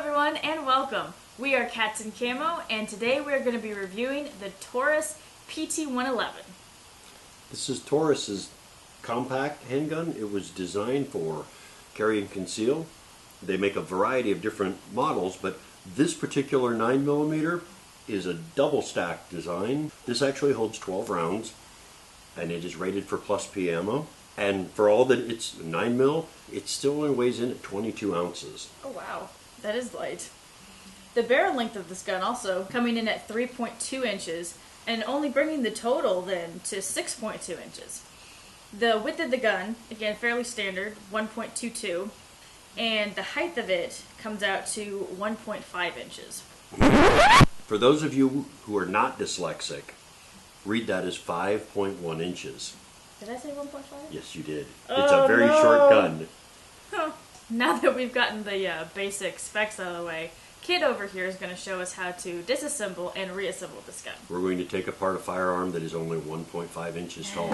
everyone and welcome. We are Cats in Camo and today we are going to be reviewing the Taurus PT11. This is Taurus's compact handgun. It was designed for carry and conceal. They make a variety of different models, but this particular 9mm is a double stack design. This actually holds 12 rounds and it is rated for plus P ammo. And for all that it's 9mm, it still only weighs in at 22 ounces. Oh wow, that is light. The barrel length of this gun also coming in at 3.2 inches and only bringing the total then to 6.2 inches. The width of the gun, again fairly standard, 1.22, and the height of it comes out to 1.5 inches. For those of you who are not dyslexic, read that as 5.1 inches. Did I say 1.5? Yes, you did. Oh, it's a very short gun. Now that we've gotten the basic specs out of the way, Kid over here is going to show us how to disassemble and reassemble this gun. We're going to take apart a firearm that is only 1.5 inches tall.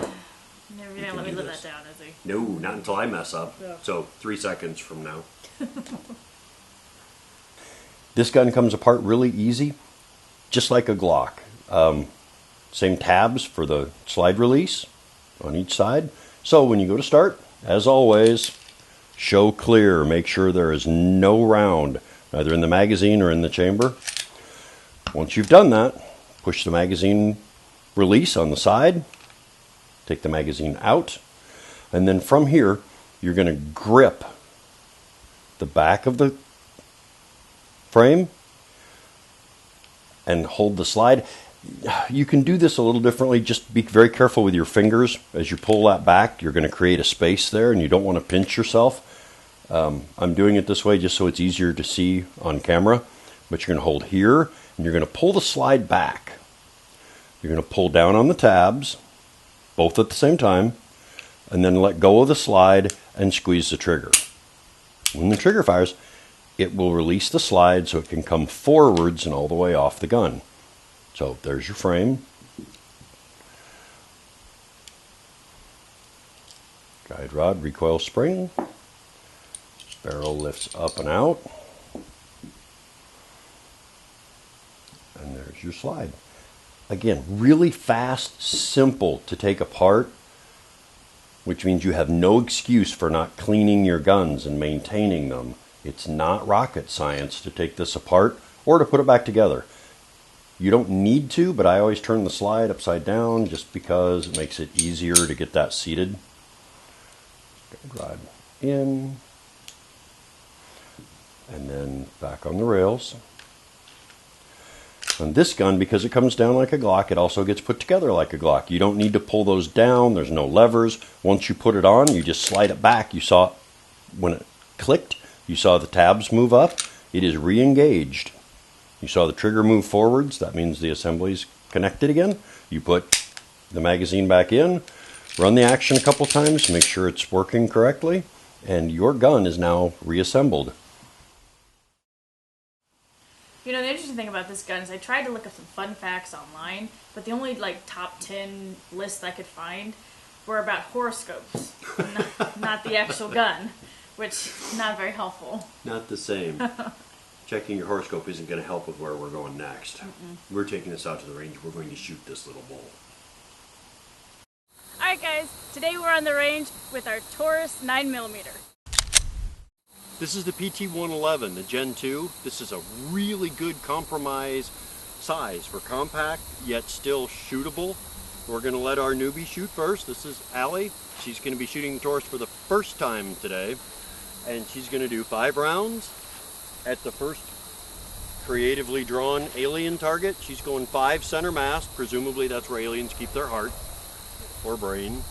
Never going to let me live that down, is he? No, not until I mess up. Yeah. So 3 seconds from now. This gun comes apart really easy, just like a Glock. Same tabs for the slide release on each side. So when you go to start, as always, show clear. Make sure there is no round, either in the magazine or in the chamber. Once you've done that, push the magazine release on the side, take the magazine out, and then from here, you're going to grip the back of the frame and hold the slide. You can do this a little differently. Just be very careful with your fingers. As you pull that back, you're going to create a space there and you don't want to pinch yourself. I'm doing it this way just so it's easier to see on camera. But you're going to hold here and you're going to pull the slide back. You're going to pull down on the tabs, both at the same time, and then let go of the slide and squeeze the trigger. When the trigger fires, it will release the slide so it can come forwards and all the way off the gun. So there's your frame. Guide rod, recoil spring. Barrel lifts up and out. And there's your slide. Again, really fast, simple to take apart, which means you have no excuse for not cleaning your guns and maintaining them. It's not rocket science to take this apart or to put it back together. You don't need to, but I always turn the slide upside down just because it makes it easier to get that seated. Guide rod in, and then back on the rails. On this gun, because it comes down like a Glock, it also gets put together like a Glock. You don't need to pull those down. There's no levers. Once you put it on, you just slide it back. You saw when it clicked, you saw the tabs move up. It is re-engaged. You saw the trigger move forwards. That means the assembly's connected again. You put the magazine back in, run the action a couple times, make sure it's working correctly, and your gun is now reassembled. You know, the interesting thing about this gun is I tried to look up some fun facts online, but the only top 10 lists I could find were about horoscopes, not the actual gun, which is not very helpful. Not the same. Checking your horoscope isn't going to help with where we're going next. We're taking this out to the range. We're going to shoot this little bull. Alright guys, today we're on the range with our Taurus 9mm. This is the PT11, the Gen 2. This is a really good compromise size for compact, yet still shootable. We're going to let our newbie shoot first. This is Allie. She's going to be shooting the Taurus for the first time today. And she's going to do 5 rounds. At the first creatively drawn alien target, she's going 5 center mass. Presumably that's where aliens keep their heart, or brain,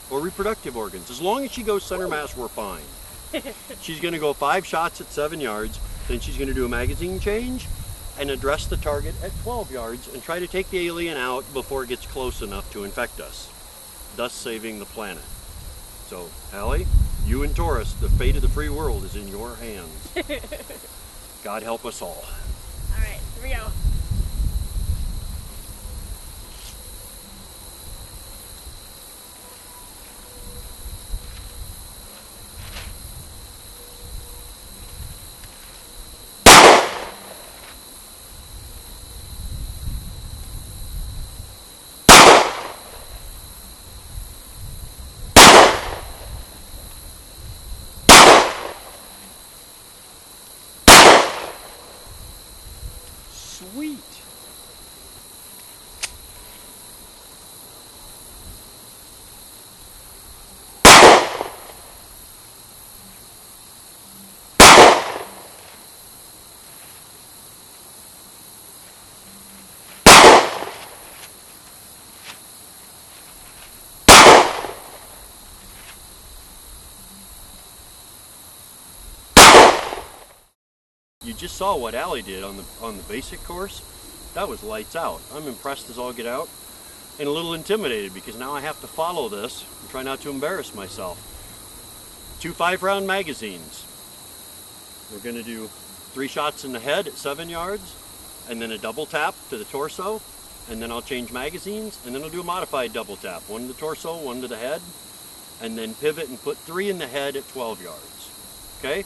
or reproductive organs. As long as she goes center mass, we're fine. She's going to go 5 shots at 7 yards. Then she's going to do a magazine change and address the target at 12 yards and try to take the alien out before it gets close enough to infect us, thus saving the planet. So, Allie, you and Taurus, the fate of the free world is in your hands. God help us all. All right, here we go. Sweet. You just saw what Allie did on the basic course. That was lights out. I'm impressed as all get out, and a little intimidated because now I have to follow this and try not to embarrass myself. 2 5-round magazines. We're going to do 3 shots in the head at 7 yards, and then a double tap to the torso, and then I'll change magazines, and then I'll do a modified double tap. 1 to the torso, 1 to the head, and then pivot and put 3 in the head at 12 yards. Okay?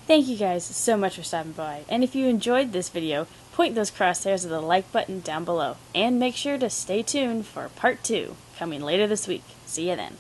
Thank you guys so much for stopping by, and if you enjoyed this video, point those crosshairs at the like button down below, and make sure to stay tuned for part 2, coming later this week. See you then.